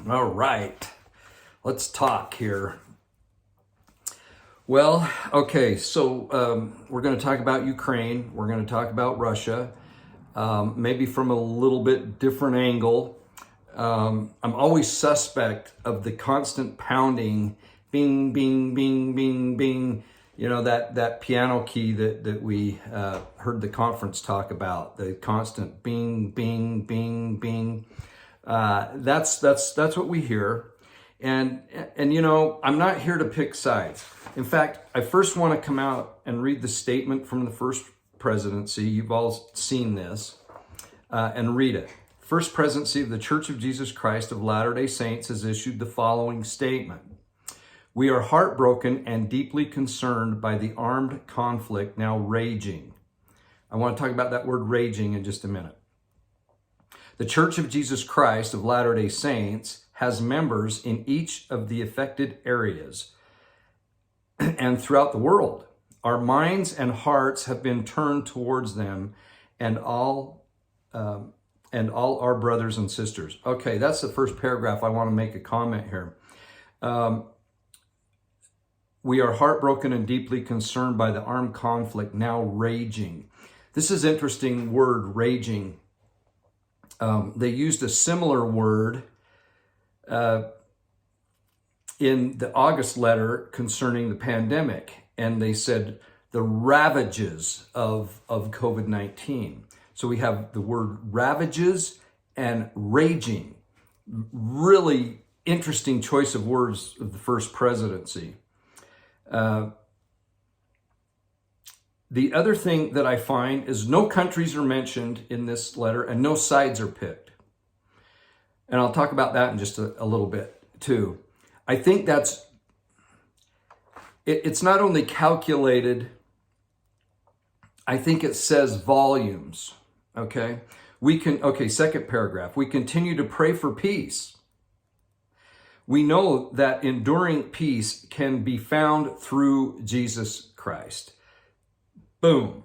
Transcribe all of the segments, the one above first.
All right, let's talk here. Well, okay, so we're going to talk about Ukraine. We're going to talk about Russia, maybe from a little bit different angle. I'm always suspect of the constant pounding, bing, bing, bing, bing, bing. You know, that piano key that we heard the conference talk about, the constant bing, bing, bing, bing. That's what we hear. And you know, I'm not here to pick sides. In fact, I first want to come out and read the statement from the first presidency. You've all seen this, and read it. First Presidency of the Church of Jesus Christ of Latter-day Saints has issued the following statement. We are heartbroken and deeply concerned by the armed conflict now raging. I want to talk about that word raging in just a minute. The Church of Jesus Christ of Latter-day Saints has members in each of the affected areas and throughout the world. Our minds and hearts have been turned towards them and all our brothers and sisters. Okay, that's the first paragraph. I want to make a comment here. We are heartbroken and deeply concerned by the armed conflict now raging. This is an interesting word, raging. They used a similar word in the August letter concerning the pandemic, and they said the ravages of COVID-19. So we have the word ravages and raging. Really interesting choice of words of the first presidency. The other thing that I find is no countries are mentioned in this letter and no sides are picked. And I'll talk about that in just a little bit too. I think it's not only calculated, I think it says volumes, okay? Second paragraph. We continue to pray for peace. We know that enduring peace can be found through Jesus Christ. Boom.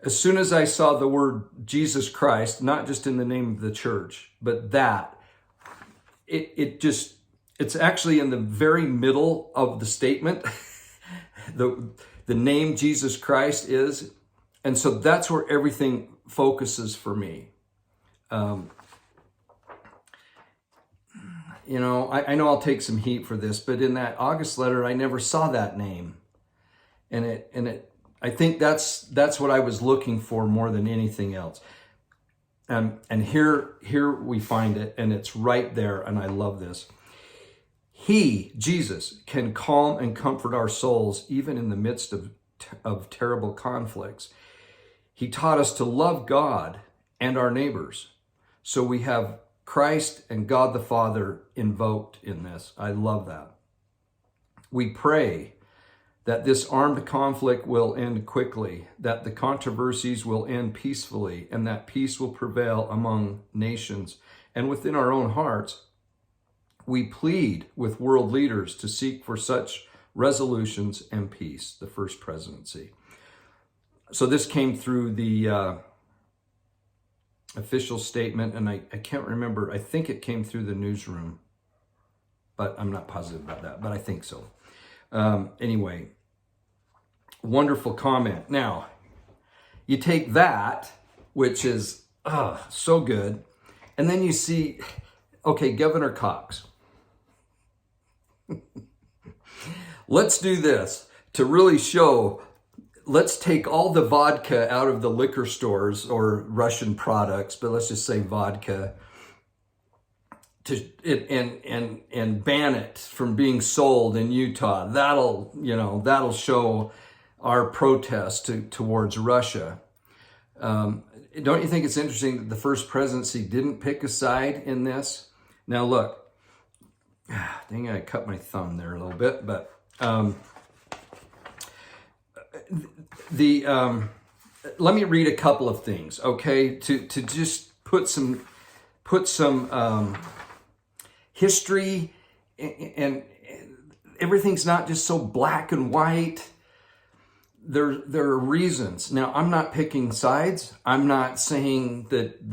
As soon as I saw the word Jesus Christ, not just in the name of the church, but that, it's actually in the very middle of the statement, the name Jesus Christ is. And so that's where everything focuses for me. You know, I know I'll take some heat for this, but in that August letter, I never saw that name. And I think that's what I was looking for more than anything else. And here we find it, and it's right there, and I love this. He, Jesus, can calm and comfort our souls even in the midst of terrible conflicts. He taught us to love God and our neighbors. So we have Christ and God the Father invoked in this. I love that. We pray that this armed conflict will end quickly, that the controversies will end peacefully, and that peace will prevail among nations. And within our own hearts, we plead with world leaders to seek for such resolutions and peace, the first presidency. So this came through the official statement, and I can't remember. I think it came through the newsroom, but I'm not positive about that, but I think so. Anyway, wonderful comment. Now, you take that, which is so good, and then you see, okay, Governor Cox. Let's do this to really show. Let's take all the vodka out of the liquor stores or Russian products, but let's just say vodka, and ban it from being sold in Utah. That'll show our protest towards Russia. Don't you think it's interesting that the first presidency didn't pick a side in this? Now look, I think I cut my thumb there a little bit, but let me read a couple of things, okay, to just put some history, and everything's not just so black and white. There are reasons. Now, I'm not picking sides. I'm not saying that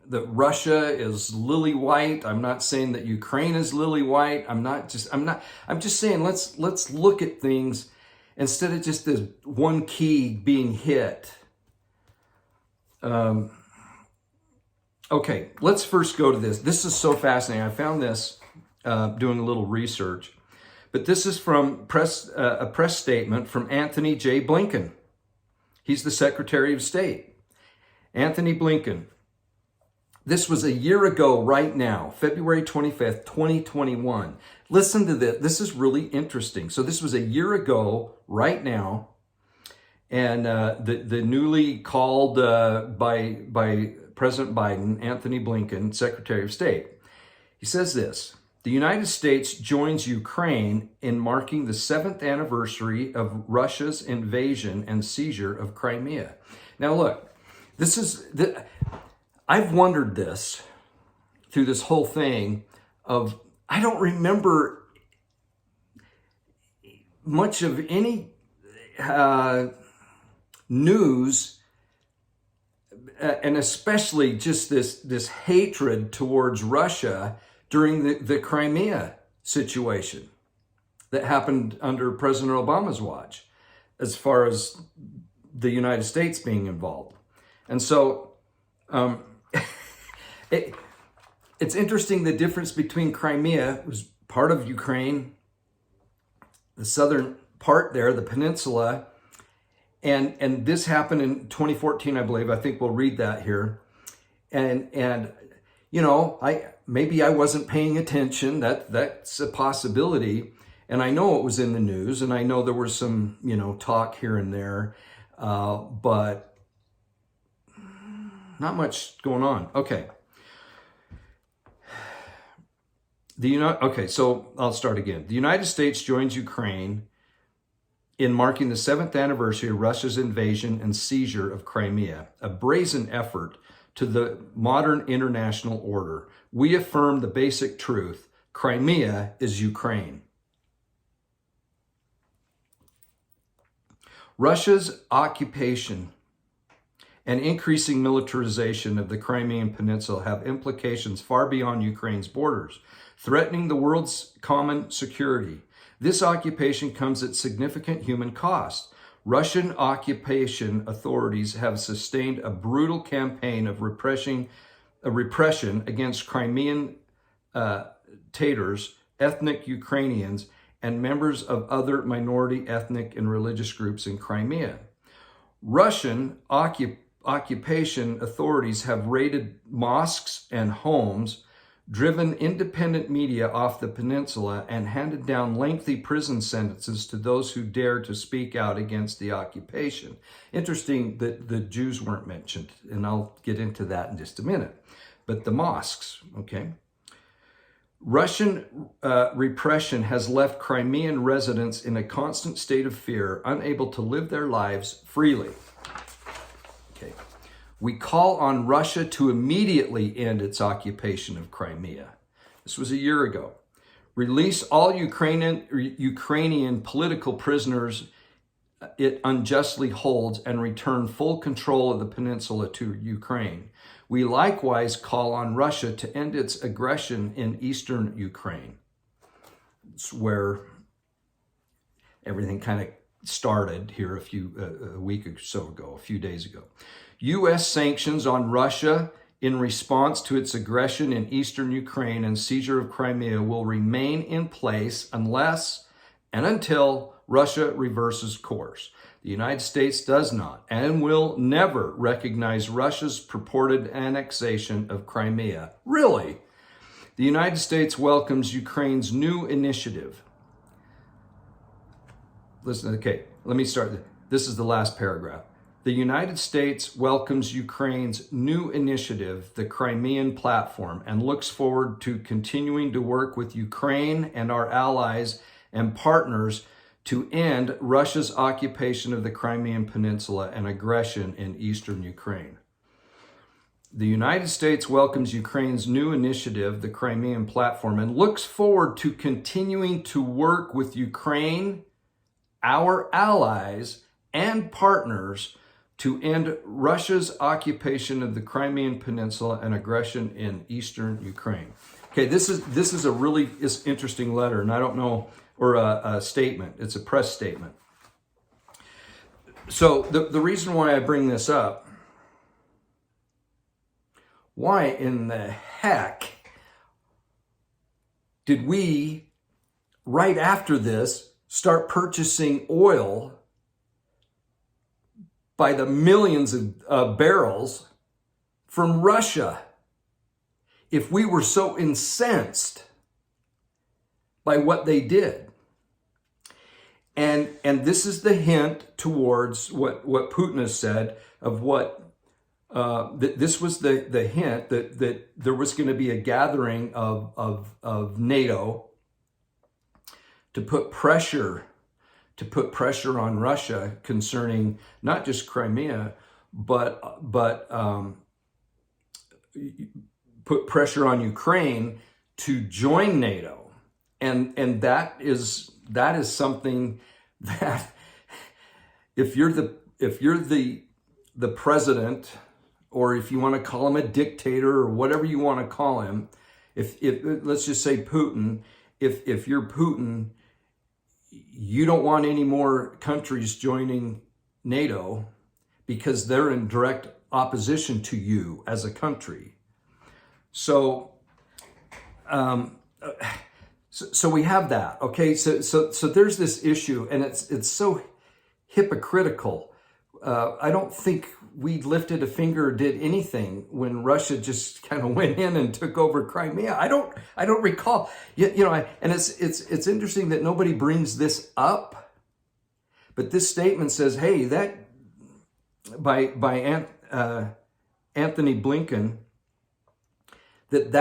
that Russia is lily white. I'm not saying that Ukraine is lily white. I'm just saying let's look at things instead of just this one key being hit. Okay, let's first go to this. This is so fascinating. I found this doing a little research, but this is from a press statement from Anthony J. Blinken. He's the Secretary of State. Anthony Blinken. This was a year ago right now, February 25th, 2021. Listen to this. This is really interesting. So this was a year ago right now. And the newly called by President Biden, Anthony Blinken, Secretary of State. He says this: the United States joins Ukraine in marking the 7th anniversary of Russia's invasion and seizure of Crimea. Now look, I've wondered this through this whole thing of, I don't remember much of any news, and especially just this hatred towards Russia during the Crimea situation that happened under President Obama's watch, as far as the United States being involved. And so it's interesting, the difference between Crimea, it was part of Ukraine, the southern part there, the peninsula, and this happened in 2014, I believe. I think we'll read that here. And you know, maybe I wasn't paying attention. That's a possibility. And I know it was in the news, and I know there was some, talk here and there, but not much going on. Okay. So I'll start again. The United States joins Ukraine in marking the 7th anniversary of Russia's invasion and seizure of Crimea, a brazen effort to the modern international order. We affirm the basic truth: Crimea is Ukraine. Russia's occupation and increasing militarization of the Crimean Peninsula have implications far beyond Ukraine's borders, threatening the world's common security. This occupation comes at significant human cost. Russian occupation authorities have sustained a brutal campaign of repression against Crimean Tatars, ethnic Ukrainians, and members of other minority ethnic and religious groups in Crimea. Russian occupation authorities have raided mosques and homes, driven independent media off the peninsula, and handed down lengthy prison sentences to those who dare to speak out against the occupation. Interesting that the Jews weren't mentioned, and I'll get into that in just a minute. But the mosques, okay? Russian repression has left Crimean residents in a constant state of fear, unable to live their lives freely. Okay. We call on Russia to immediately end its occupation of Crimea. This was a year ago. Release all Ukrainian political prisoners it unjustly holds, and return full control of the peninsula to Ukraine. We likewise call on Russia to end its aggression in eastern Ukraine. It's where everything kind of started here a week or so ago, a few days ago. U.S. sanctions on Russia in response to its aggression in eastern Ukraine and seizure of Crimea will remain in place unless and until Russia reverses course. The United States does not and will never recognize Russia's purported annexation of Crimea. Really? The United States welcomes Ukraine's new initiative. Listen, okay, let me start. This is the last paragraph. The United States welcomes Ukraine's new initiative, the Crimean Platform, and looks forward to continuing to work with Ukraine and our allies and partners to end Russia's occupation of the Crimean Peninsula and aggression in eastern Ukraine. The United States welcomes Ukraine's new initiative, the Crimean Platform, and looks forward to continuing to work with Ukraine, our allies, and partners to end Russia's occupation of the Crimean Peninsula and aggression in eastern Ukraine. Okay, this is a really interesting letter, and I don't know, or a statement. It's a press statement. So the reason why I bring this up, why in the heck did we, right after this, start purchasing oil by the millions of barrels from Russia if we were so incensed by what they did? And this is the hint towards what Putin has said of what, this was the hint that there was going to be a gathering of NATO to put pressure on Russia concerning not just Crimea, but put pressure on Ukraine to join NATO, and that is something that if you're the president, or if you want to call him a dictator or whatever you want to call him, if let's just say Putin, if you're Putin, you don't want any more countries joining NATO because they're in direct opposition to you as a country. So we have that. Okay, so there's this issue, and it's so hypocritical. I don't think we lifted a finger or did anything when Russia just kind of went in and took over Crimea. I don't recall. And it's interesting that nobody brings this up, but this statement says, "Hey, that by Anthony Blinken, that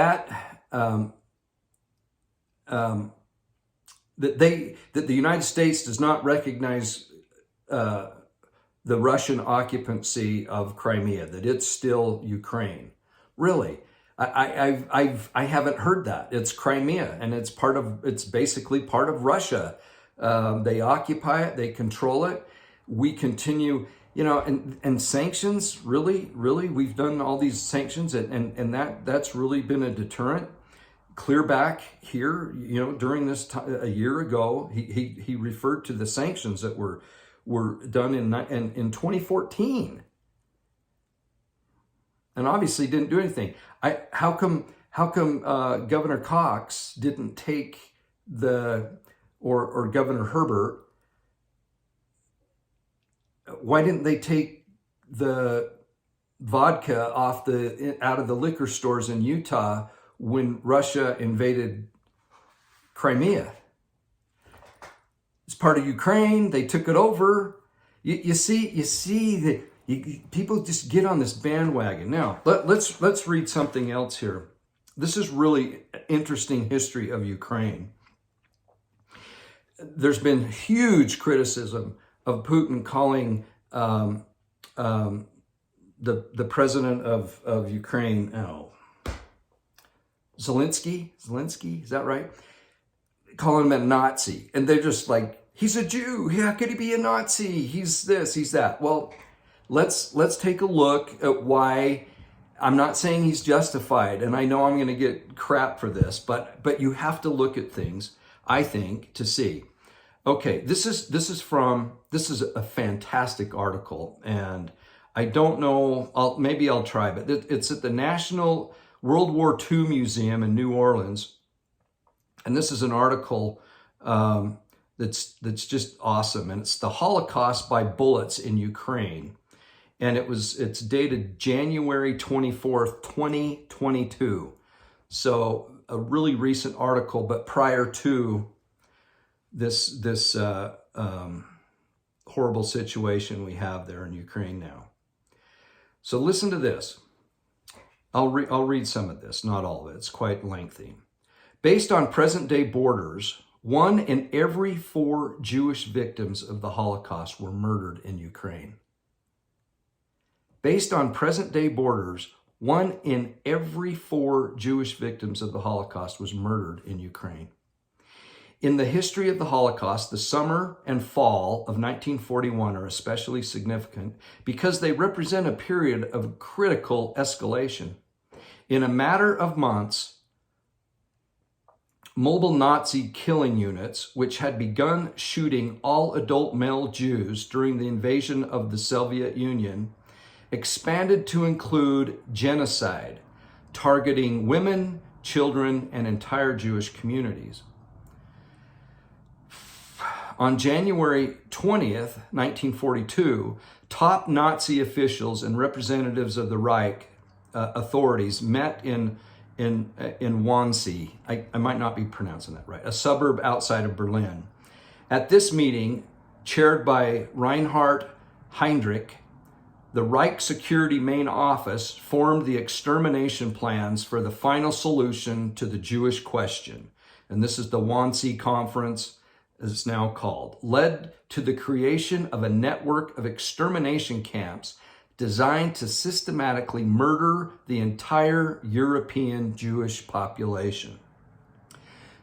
the United States does not recognize the Russian occupancy of Crimea, that it's still Ukraine." Really, I haven't heard that. It's Crimea, and it's basically part of Russia. They occupy it, they control it. We continue, and sanctions. Really, we've done all these sanctions, and that's really been a deterrent. Clear back here, during this time, a year ago, he referred to the sanctions that were done in 2014, and obviously didn't do anything. How come Governor Cox didn't take or Governor Herbert? Why didn't they take the vodka out of the liquor stores in Utah when Russia invaded Crimea? It's part of Ukraine. They took it over. You see that people just get on this bandwagon. Now, let's read something else here. This is really interesting history of Ukraine. There's been huge criticism of Putin calling the president of Ukraine, Zelensky, is that right? Calling him a Nazi. And they're just like, he's a Jew. How could he be a Nazi? He's this, he's that. Well, let's take a look at why. I'm not saying he's justified, and I know I'm going to get crap for this, but you have to look at things, I think, to see. Okay, this is a fantastic article, and I don't know, maybe I'll try, but it's at the National World War II Museum in New Orleans. And this is an article that's just awesome. And it's The Holocaust by Bullets in Ukraine. And it's dated January 24th, 2022. So a really recent article, but prior to this horrible situation we have there in Ukraine now. So listen to this. I'll read some of this, not all of it. It's quite lengthy. Based on present-day borders, 1 in every 4 Jewish victims of the Holocaust were murdered in Ukraine. Based on present-day borders, 1 in every 4 Jewish victims of the Holocaust was murdered in Ukraine. In the history of the Holocaust, the summer and fall of 1941 are especially significant because they represent a period of critical escalation. In a matter of months, mobile Nazi killing units, which had begun shooting all adult male Jews during the invasion of the Soviet Union, expanded to include genocide, targeting women, children, and entire Jewish communities. On January 20th, 1942, top Nazi officials and representatives of the Reich authorities met in Wannsee. I might not be pronouncing that right, a suburb outside of Berlin. At this meeting, chaired by Reinhard Heydrich, the Reich Security Main Office formed the extermination plans for the final solution to the Jewish question. And this is the Wannsee Conference, as it's now called, led to the creation of a network of extermination camps designed to systematically murder the entire European Jewish population.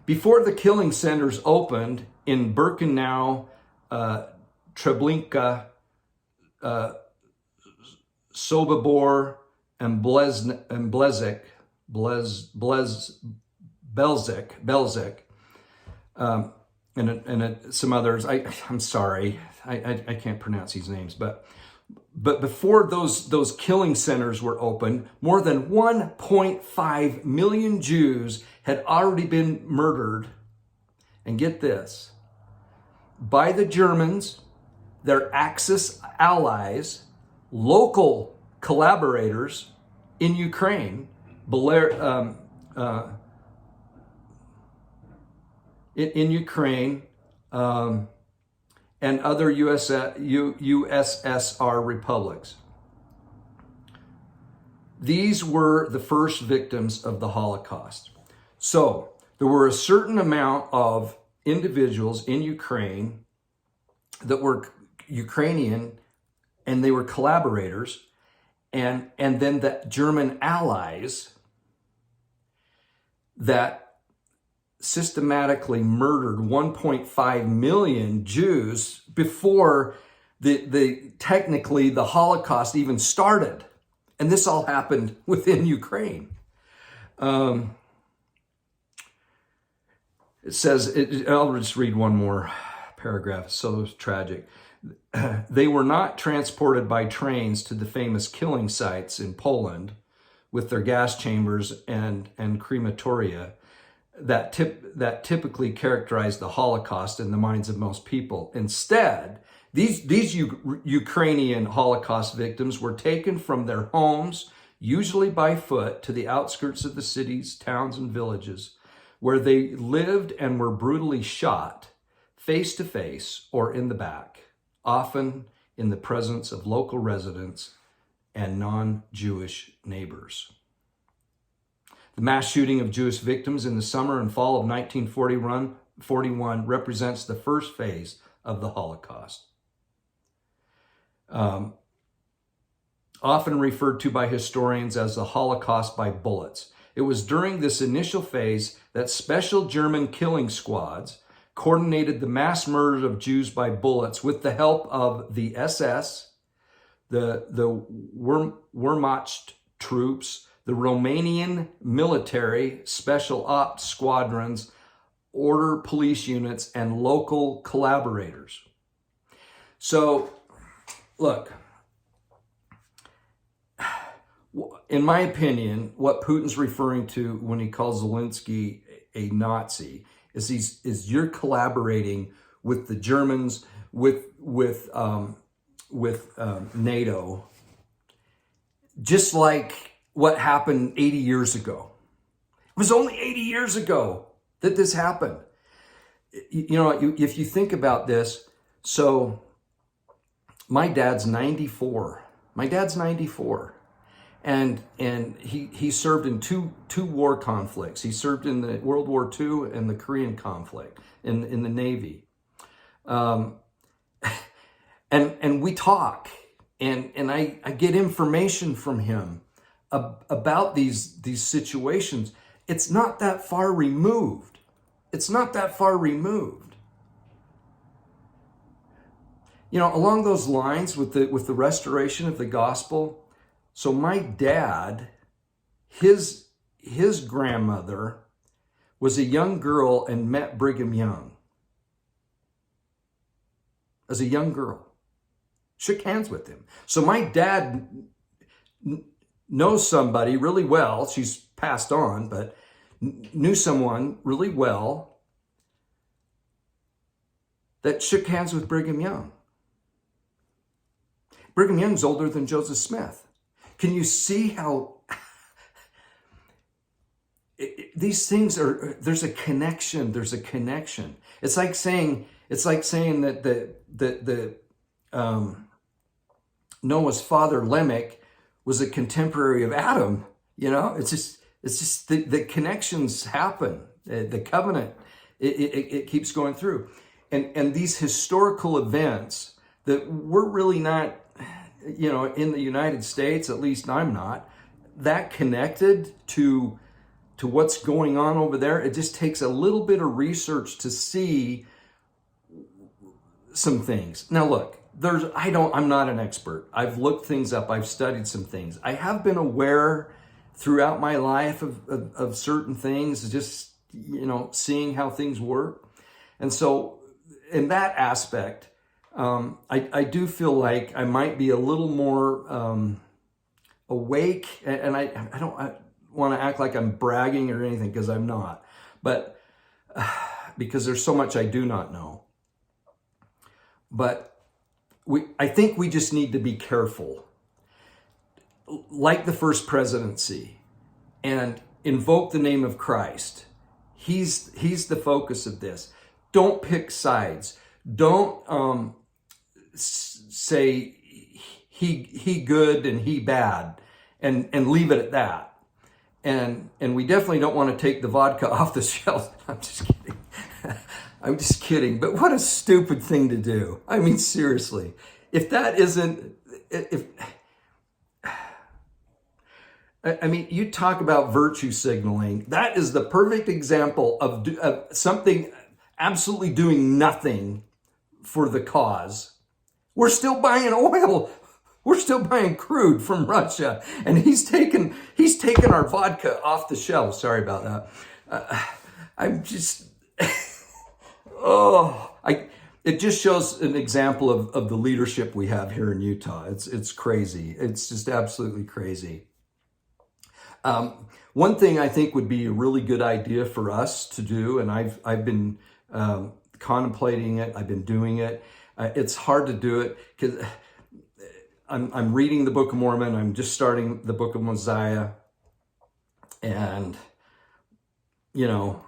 Before the killing centers opened in Birkenau, Treblinka, Sobibor, and Belzec, and some others. I'm sorry, I can't pronounce these names, but before those killing centers were open, more than 1.5 million Jews had already been murdered, and get this, by the Germans, their Axis allies, local collaborators in Ukraine, in Ukraine, and other USSR republics. These were the first victims of the Holocaust. So there were a certain amount of individuals in Ukraine that were Ukrainian, and they were collaborators, and then the German allies that systematically murdered 1.5 million Jews before technically the Holocaust even started. And this all happened within Ukraine. It says, I'll just read one more paragraph, it's so tragic. They were not transported by trains to the famous killing sites in Poland with their gas chambers and crematoria that typically characterize the Holocaust in the minds of most people. Instead, these Ukrainian Holocaust victims were taken from their homes, usually by foot, to the outskirts of the cities, towns, and villages, where they lived and were brutally shot, face to face or in the back, often in the presence of local residents and non-Jewish neighbors. The mass shooting of Jewish victims in the summer and fall of 1941 represents the first phase of the Holocaust. Often referred to by historians as the Holocaust by bullets. It was during this initial phase that special German killing squads coordinated the mass murder of Jews by bullets with the help of the SS, the Wehrmacht troops, the Romanian military, special ops squadrons, order police units, and local collaborators. So, look, in my opinion, what Putin's referring to when he calls Zelensky a Nazi is you're collaborating with the Germans, with NATO, just like what happened 80 years ago. It was only 80 years ago that this happened. You know, if you think about this, so my dad's 94. My dad's 94. And he served in two war conflicts. He served in the World War II and the Korean conflict in the Navy. And we talk, and I get information from him about these situations. It's not that far removed. It's not that far removed. You know, along those lines with the restoration of the gospel. So my dad, his grandmother was a young girl and met Brigham Young as a young girl. Shook hands with him. So my dad knows somebody really well. She's passed on, but knew someone really well that shook hands with Brigham Young. Brigham Young's older than Joseph Smith. Can you see how these things are? There's a connection. There's a connection. It's like saying that the Noah's father Lamech was a contemporary of Adam. You know, it's just the connections happen. The covenant it keeps going through, and these historical events that we're really not, you know, in the United States, at least I'm not, that connected to what's going on over there. It just takes a little bit of research to see some things. Now look, I'm not an expert. I've looked things up. I've studied some things. I have been aware throughout my life of certain things, just, you know, seeing how things work. And so in that aspect, I do feel like I might be a little more awake, and I don't want to act like I'm bragging or anything, because I'm not, but because there's so much I do not know. But I think we just need to be careful, like the first presidency, and invoke the name of Christ. He's the focus of this. Don't pick sides. Don't say he good and he bad, and leave it at that. And we definitely don't want to take the vodka off the shelf. I'm just kidding. I'm just kidding. But what a stupid thing to do. I mean, seriously, if that isn't, I mean, you talk about virtue signaling. That is the perfect example of something absolutely doing nothing for the cause. We're still buying oil. We're still buying crude from Russia, and he's taken our vodka off the shelf. Sorry about that. I'm just, it just shows an example of the leadership we have here in Utah. It's crazy. It's just absolutely crazy. One thing I think would be a really good idea for us to do, and I've been contemplating it. I've been doing it. It's hard to do it because I'm reading the Book of Mormon. I'm just starting the Book of Mosiah, and you know,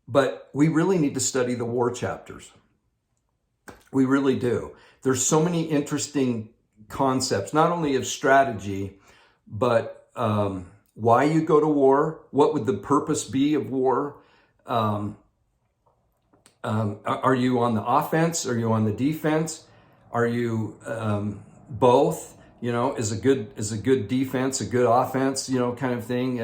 but we really need to study the war chapters. We really do. There's so many interesting concepts, not only of strategy, but why you go to war. What would the purpose be of war? Are you on the offense? Are you on the defense? Are you both? You know, is a good defense a good offense? You know, kind of thing.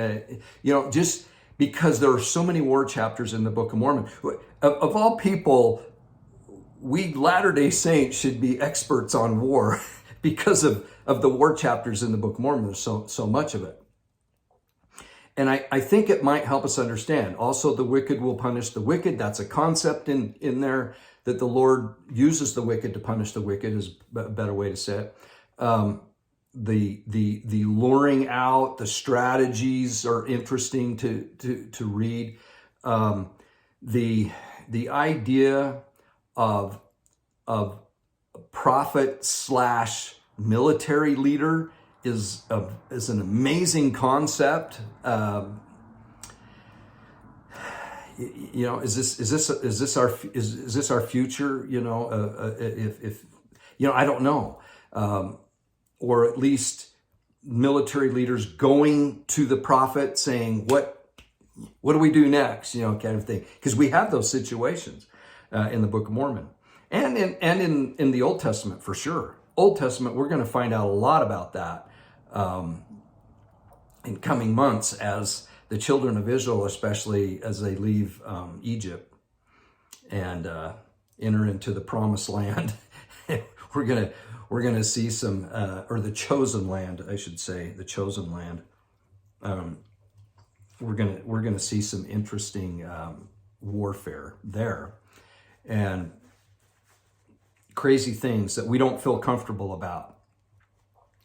You know, just because there are so many war chapters in the Book of Mormon. Of all people, we Latter-day Saints should be experts on war because of the war chapters in the Book of Mormon. There's so much of it. And I think it might help us understand. Also, the wicked will punish the wicked. That's a concept in there, that the Lord uses the wicked to punish the wicked, is a better way to say it. The luring out, the strategies are interesting to read. The idea of prophet / military leader is an amazing concept. You know, is this our future? You know, if you know, I don't know, or at least military leaders going to the prophet saying, "What do we do next?" You know, kind of thing. Because we have those situations in the Book of Mormon, and in the Old Testament for sure. Old Testament, we're going to find out a lot about that in coming months as the children of Israel, especially as they leave Egypt and enter into the promised land. we're gonna see some, or the chosen land, I should say, the chosen land. We're gonna see some interesting warfare there, and crazy things that we don't feel comfortable about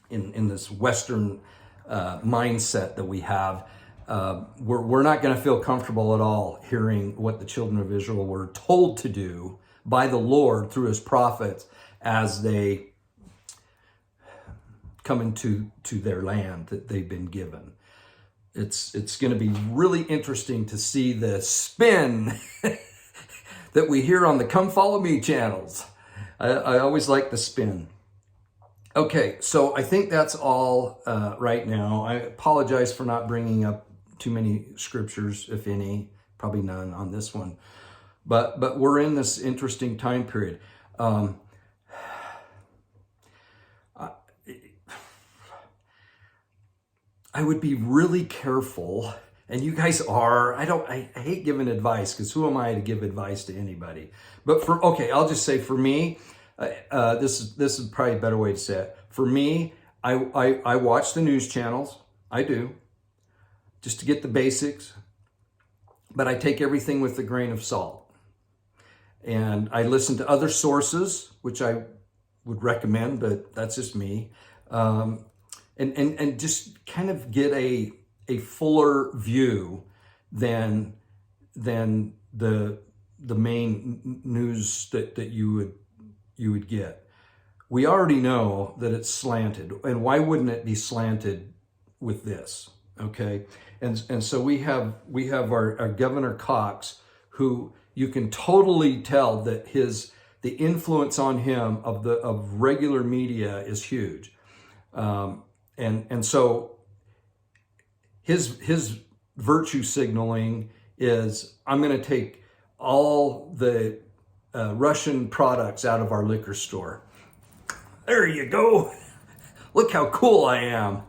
in this Western mindset that we have. We're not going to feel comfortable at all hearing what the children of Israel were told to do by the Lord through his prophets as they come into their land that they've been given. It's going to be really interesting to see the spin that we hear on the Come Follow Me channels. I always like the spin. Okay, so I think that's all right now. I apologize for not bringing up too many scriptures, if any, probably none on this one. But we're in this interesting time period. I would be really careful, and you guys are. I hate giving advice, because who am I to give advice to anybody? But I'll just say for me, this is probably a better way to say it. For me, I watch the news channels. I do, just to get the basics. But I take everything with a grain of salt. And I listen to other sources, which I would recommend, but that's just me. And just kind of get a fuller view than the main news that you would get. We already know that it's slanted, and why wouldn't it be slanted with this? Okay, and so we have our Governor Cox, who you can totally tell that the influence on him of regular media is huge. And so his virtue signaling is, I'm going to take all the Russian products out of our liquor store. There you go. Look how cool I am.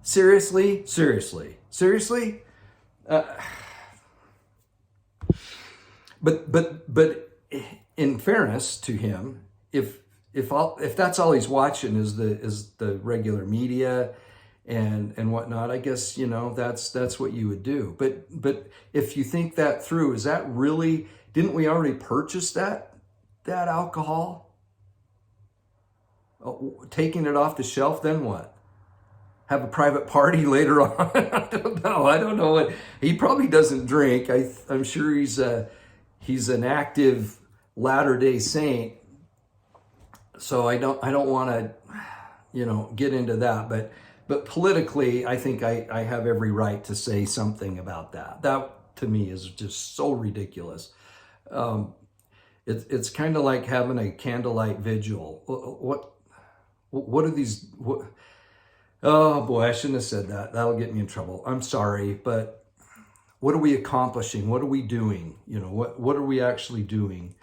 Seriously? But in fairness to him, if that's all he's watching is the regular media and whatnot, I guess, that's what you would do. But if you think that through, is that really, didn't we already purchase that alcohol? Taking it off the shelf, then what? Have a private party later on? I don't know what. He probably doesn't drink. I'm sure he's an active Latter-day Saint. So I don't want to, get into that. But politically, I think I have every right to say something about that. That to me is just so ridiculous. It's kind of like having a candlelight vigil. What are these? Oh boy, I shouldn't have said that. That'll get me in trouble. I'm sorry, but what are we accomplishing? What are we doing? What are we actually doing?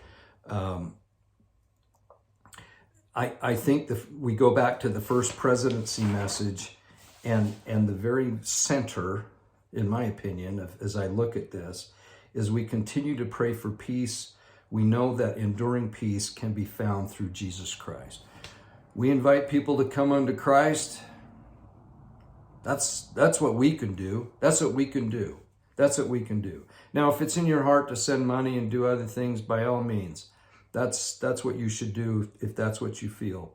I think we go back to the first presidency message, and the very center, in my opinion, as I look at this, is we continue to pray for peace. We know that enduring peace can be found through Jesus Christ. We invite people to come unto Christ. That's what we can do. That's what we can do. Now, if it's in your heart to send money and do other things, by all means, that's what you should do if that's what you feel.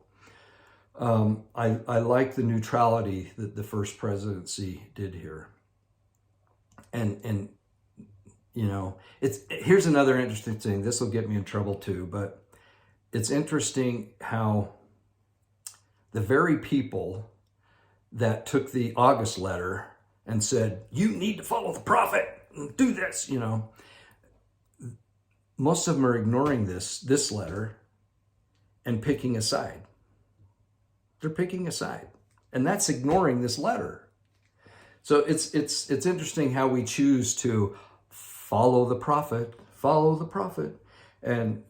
I like the neutrality that the first presidency did here. And here's another interesting thing. This will get me in trouble too, but it's interesting how the very people that took the August letter and said, you need to follow the prophet and do this, most of them are ignoring this letter and picking a side. They're picking a side, and that's ignoring this letter. So it's interesting how we choose to follow the prophet, and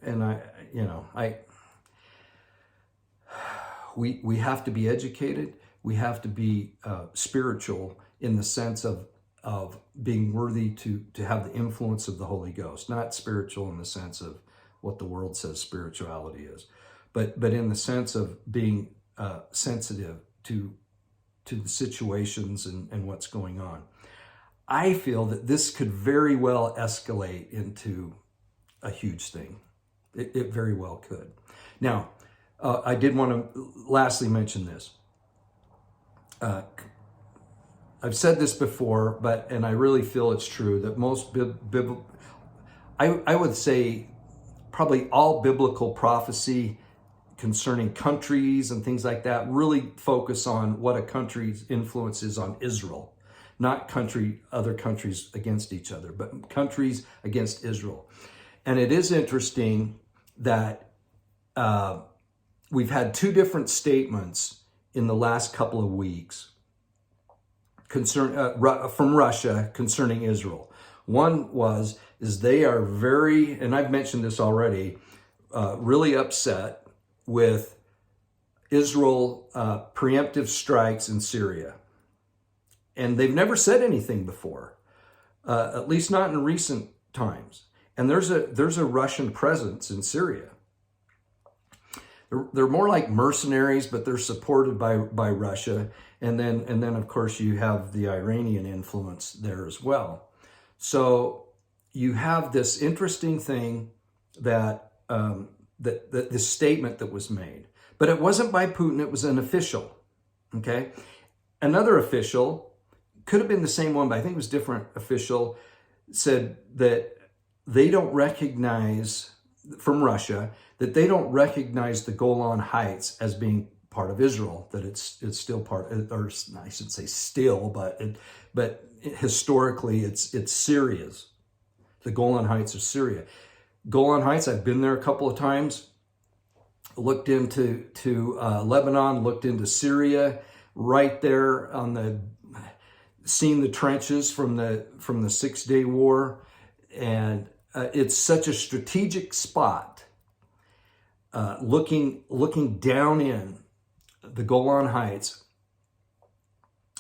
we have to be educated. We have to be spiritual in the sense of of being worthy to have the influence of the Holy Ghost, not spiritual in the sense of what the world says spirituality is, but in the sense of being sensitive to the situations and what's going on. I feel that this could very well escalate into a huge thing. It very well could. Now, I did want to lastly mention this. I've said this before, and I really feel it's true that most I would say probably all biblical prophecy concerning countries and things like that really focus on what a country's influence is on Israel, not other countries against each other, but countries against Israel. And it is interesting that we've had two different statements in the last couple of weeks from Russia concerning Israel. One is they are very, and I've mentioned this already, really upset with Israel preemptive strikes in Syria. And they've never said anything before, at least not in recent times. And there's a Russian presence in Syria. They're more like mercenaries, but they're supported by Russia. And then of course you have the Iranian influence there as well. So you have this interesting thing that this statement that was made, but it wasn't by Putin. It was an official. Okay, another official, could have been the same one, but I think it was different official, said that they don't recognize, from Russia, that they don't recognize the Golan Heights as being part of Israel, that it's still part, or I should say still, but historically it's Syria's. The Golan Heights are Syria. Golan Heights, I've been there a couple of times, looked into Lebanon, looked into Syria, right there seen the trenches from the 6 Day War, and it's such a strategic spot. Looking down in the Golan Heights,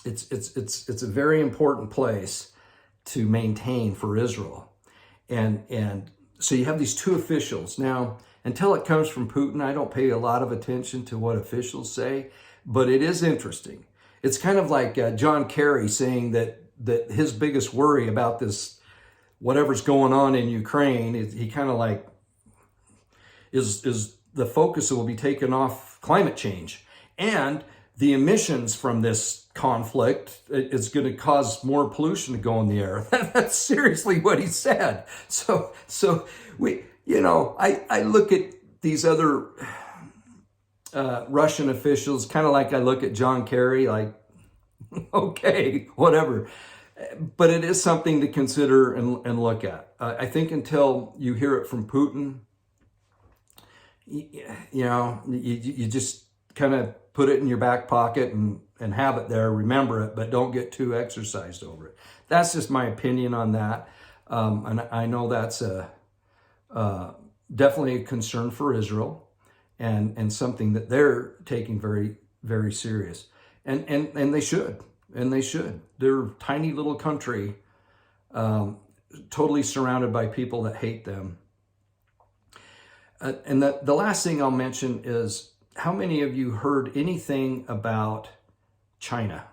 it's a very important place to maintain for Israel, and so you have these two officials now. Until it comes from Putin, I don't pay a lot of attention to what officials say, but it is interesting. It's kind of like John Kerry saying that his biggest worry about this, whatever's going on in Ukraine, he kind of like is the focus will be taken off climate change. And the emissions from this conflict is going to cause more pollution to go in the air. That's seriously what he said. So we, I look at these other Russian officials kind of like I look at John Kerry, like, okay, whatever. But it is something to consider and look at. I think until you hear it from Putin, you just kind of put it in your back pocket and have it there, remember it, but don't get too exercised over it. That's just my opinion on that. And I know that's definitely a concern for Israel and something that they're taking very, very serious. And they should. And they should. They're a tiny little country, totally surrounded by people that hate them. And the last thing I'll mention is, how many of you heard anything about China?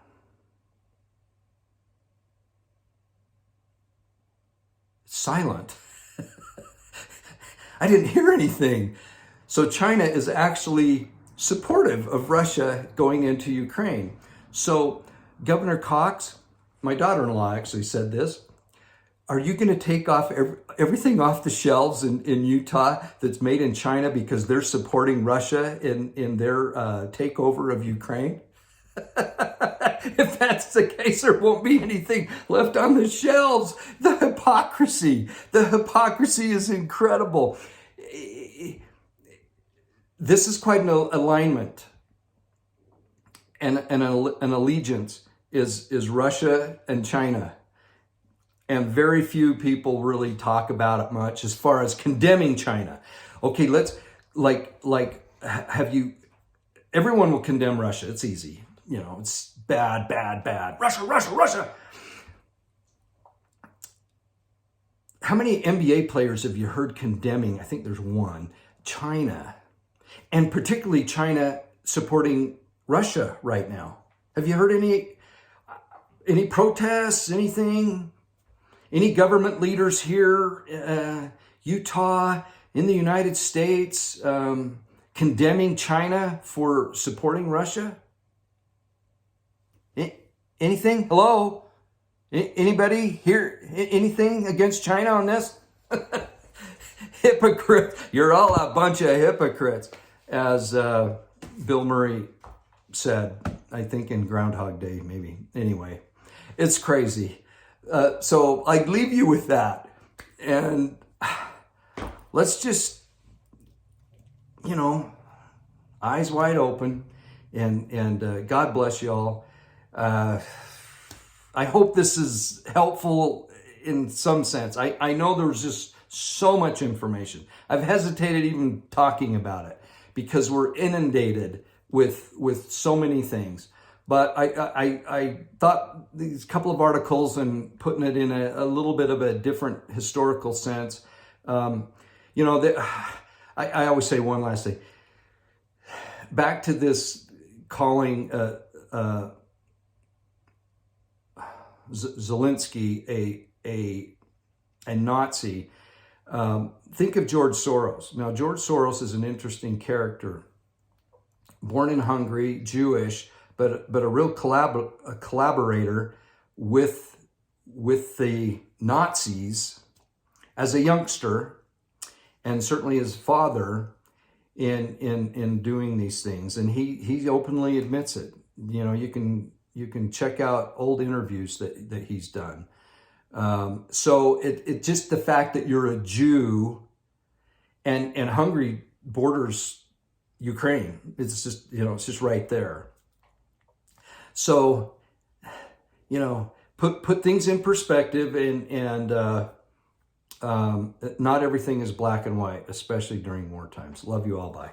Silent. I didn't hear anything. So China is actually supportive of Russia going into Ukraine. So Governor Cox, my daughter-in-law actually said this, are you going to take off everything off the shelves in Utah that's made in China because they're supporting Russia in their takeover of Ukraine? If that's the case, there won't be anything left on the shelves. The hypocrisy is incredible. This is quite an alignment and an allegiance is Russia and China. And very few people really talk about it much as far as condemning China. Okay, let's everyone will condemn Russia. It's easy. It's bad. Russia. how many NBA players have you heard condemning? I think there's one, China, and particularly China supporting Russia right now. Have you heard any protests, anything? Any government leaders here, Utah, in the United States, condemning China for supporting Russia? Anything? Hello? Anybody here? Anything against China on this? Hypocrite. You're all a bunch of hypocrites, as Bill Murray said, I think in Groundhog Day, maybe. Anyway, it's crazy. So I leave you with that. And let's just, eyes wide open. And God bless you all. I hope this is helpful in some sense. I know there's just so much information. I've hesitated even talking about it because we're inundated with so many things. But I thought these couple of articles and putting it in a little bit of a different historical sense. I always say one last thing. Back to this calling Zelensky a Nazi. Think of George Soros. Now, George Soros is an interesting character. Born in Hungary, Jewish, but a real collaborator with the Nazis as a youngster, and certainly his father in doing these things. And he openly admits it. You can check out old interviews that he's done. So it just the fact that you're a Jew and Hungary borders Ukraine. It's just right there. So, put things in perspective and not everything is black and white, especially during war times. Love you all. Bye.